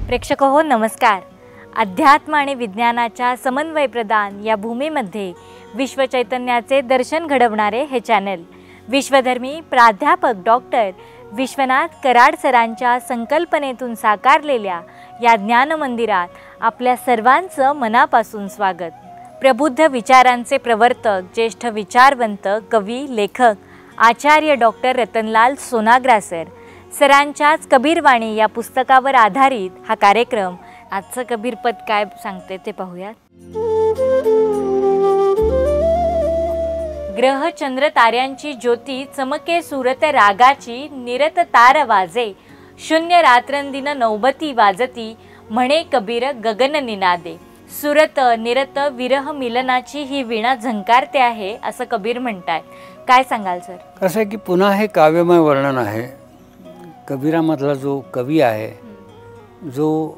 प्रेक्षक हो नमस्कार. अध्यात्म आणि विज्ञानाच्या समन्वय प्रदान या भूमीमध्ये विश्वचैतन्याचे दर्शन घडवणारे हे चॅनल विश्वधर्मी प्राध्यापक डॉक्टर विश्वनाथ कराड सरांच्या संकल्पनेतून साकारलेल्या या ज्ञान मंदिरात आपल्या सर्वांचं मनापासून स्वागत. प्रबुद्ध विचारांचे प्रवर्तक, ज्येष्ठ विचारवंत, कवी, लेखक आचार्य डॉक्टर रतनलाल सोनाग्रा सरांच्याच कबीरवाणी या पुस्तकावर आधारित हा कार्यक्रम. आजचं कबीरपद काय सांगते ते पाहूयात. ग्रह चंद्र ताऱ्यांची ज्योती चमके सुरत रागाची, निरत तार वाजे शून्य रात्रंदिन नौबती वाजती, म्हणे कबीर गगन निनादे. सुरत निरत विरह मिलनाची ही वीणा झंकारते आहे असं कबीर म्हणतायत. काय सांगाल सर? कसं आहे की पुन्हा हे काव्यमय वर्णन आहे. कबीरामधला जो कवी आहे, जो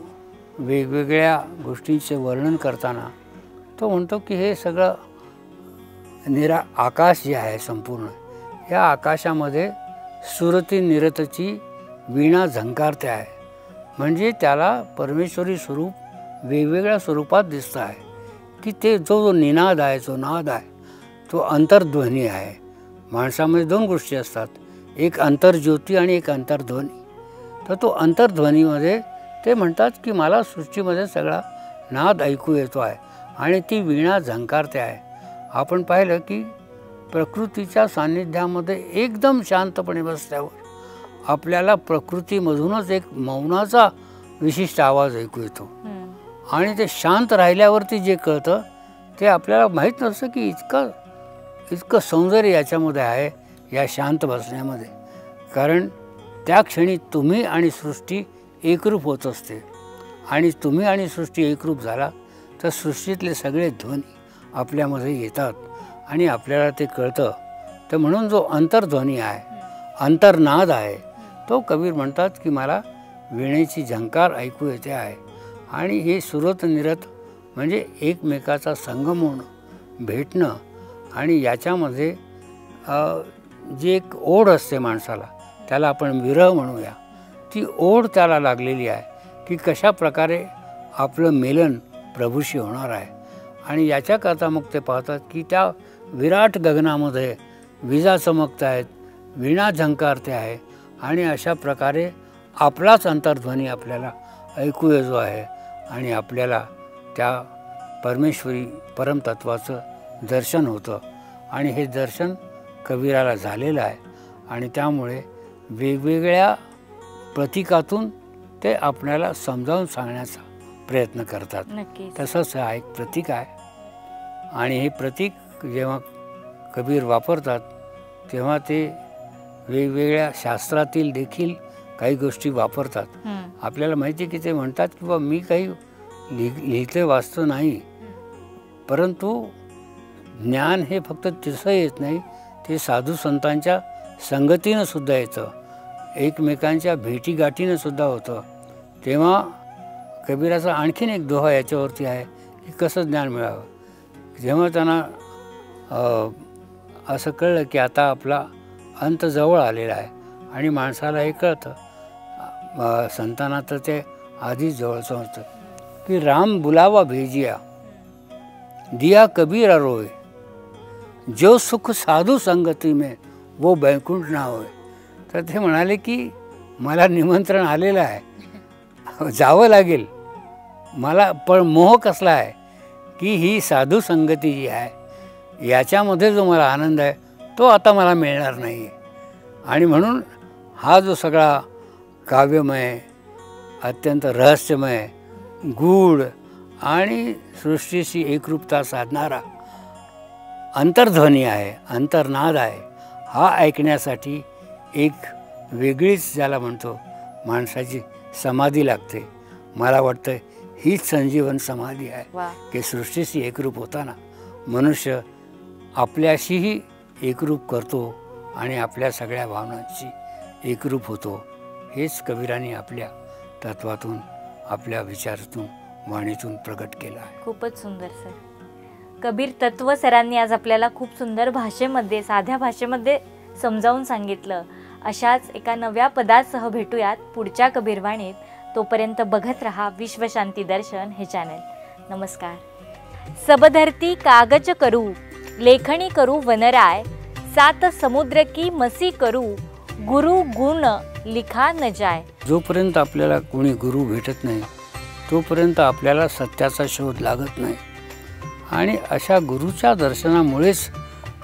वेगवेगळ्या गोष्टींचे वर्णन करताना तो म्हणतो की हे सगळं आकाश जे आहे संपूर्ण, या आकाशामध्ये सुरती निरतची वीणा झंकारते आहे. म्हणजे त्याला परमेश्वरी स्वरूप वेगवेगळ्या स्वरूपात दिसतं आहे की ते जो निनाद आहे, जो नाद आहे, तो अंतर्ध्वनी आहे. माणसामध्ये दोन गोष्टी असतात, एक अंतर्ज्योती आणि एक अंतर्ध्वनी. तर तो अंतर्ध्वनीमध्ये ते म्हणतात की मला सृष्टीमध्ये सगळा नाद ऐकू येतो आहे आणि ती वीणा झंकारते आहे. आपण पाहिलं की प्रकृतीच्या सान्निध्यामध्ये एकदम शांतपणे बसल्यावर आपल्याला प्रकृतीमधूनच एक मौनाचा विशिष्ट आवाज ऐकू येतो आणि ते शांत राहिल्यावरती जे कळतं ते आपल्याला माहीत नसतं की इतकं सौंदर्य याच्यामध्ये आहे, या शांत बसण्यामध्ये. कारण त्या क्षणी तुम्ही आणि सृष्टी एकरूप होत असते आणि तुम्ही आणि सृष्टी एकरूप झाला तर सृष्टीतले सगळे ध्वनी आपल्यामध्ये येतात आणि आपल्याला ते कळतं. तर म्हणून जो अंतर्ध्वनी आहे, अंतर्नाद आहे, तो कबीर म्हणतात की मला वीणेची झंकार ऐकू येते आहे. आणि हे सुरत निरत म्हणजे एकमेकाचा संगम होणं, भेटणं आणि याच्यामध्ये जी एक ओढ असते माणसाला, त्याला आपण विरह म्हणूया, ती ओढ त्याला लागलेली आहे की कशा प्रकारे आपलं मेलन प्रभूशी होणार आहे. आणि याच्याकरता मग ते पाहतात की त्या विराट गगनामध्ये विजा चमकत आहेत, वीणा झंकारते आहे आणि अशा प्रकारे आपलाच अंतर्ध्वनी आपल्याला ऐकू येतो आहे आणि आपल्याला त्या परमेश्वरी परमतत्वाचं दर्शन होतं. आणि हे दर्शन कबीराला झालेलं आहे आणि त्यामुळे वेगवेगळ्या प्रतीकातून ते आपल्याला समजावून सांगण्याचा प्रयत्न करतात. तसंच हा एक प्रतीक आहे आणि हे प्रतीक जेव्हा कबीर वापरतात तेव्हा ते वेगवेगळ्या शास्त्रातील देखील काही गोष्टी वापरतात. आपल्याला माहिती की ते म्हणतात की बा मी काही लिहिते वाचतो नाही, परंतु ज्ञान हे फक्त तिसं येत नाही, ते साधू संतांच्या संगतीनं सुद्धा येतं, एकमेकांच्या भेटीगाठीनं सुद्धा होतं. तेव्हा कबीराचा आणखीन एक दोहा याच्यावरती आहे की कसं ज्ञान मिळावं. जेव्हा त्यांना असं कळलं की आता आपला अंत जवळ आलेला आहे आणि माणसाला हे कळतं, संतांना तर ते आधीच जवळचं होतं की राम बुलावा भेजिया दिया कबीरा रोय, जो सुख साधू संगती में वो बैकुंठ ना होय. तर ते म्हणाले की मला निमंत्रण आलेलं आहे, जावं लागेल मला, पण मोह कसला आहे की ही साधू संगती जी आहे याच्यामध्ये जो मला आनंद आहे तो आता मला मिळणार नाही. आणि म्हणून हा जो सगळा काव्यमय, अत्यंत रहस्यमय, गूढ आणि सृष्टीशी एकरूपता साधणारा अंतर्ध्वनी आहे, अंतर्नाद आहे, हा ऐकण्यासाठी एक वेगळीच ज्याला म्हणतो माणसाची समाधी लागते. मला वाटतं हीच संजीवन समाधी आहे की सृष्टीशी एकरूप होताना मनुष्य आपल्याशीही एकरूप करतो आणि आपल्या सगळ्या भावनांशी एकरूप होतो. हेच कबीरांनी आपल्या तत्वातून, आपल्या विचारातून, वाणीतून प्रकट केलं आहे. खूपच सुंदर सर. कबीर तत्व सरांनी आज आपल्याला खूप सुंदर भाषेमध्ये, साध्या भाषेमध्ये समजावून सांगितलं. अशाच एका नव्या पदासह भेटूयात पुढच्या कबीरवाणीत. तोपर्यंत बघत रहा विश्वशांती दर्शन हे चॅनल. नमस्कार. सबधरती कागज करू, लेखणी करू वनराय, सात समुद्र की मसी करू, गुरु गुण लिखा न जाय. जोपर्यंत आपल्याला कोणी गुरु भेटत नाही तोपर्यंत आपल्याला सत्याचा शोध लागत नाही. आणि अशा गुरुच्या दर्शनामुळेच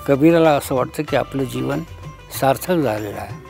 कबीराला असं वाटतं की आपलं जीवन सार्थक झालेलं आहे.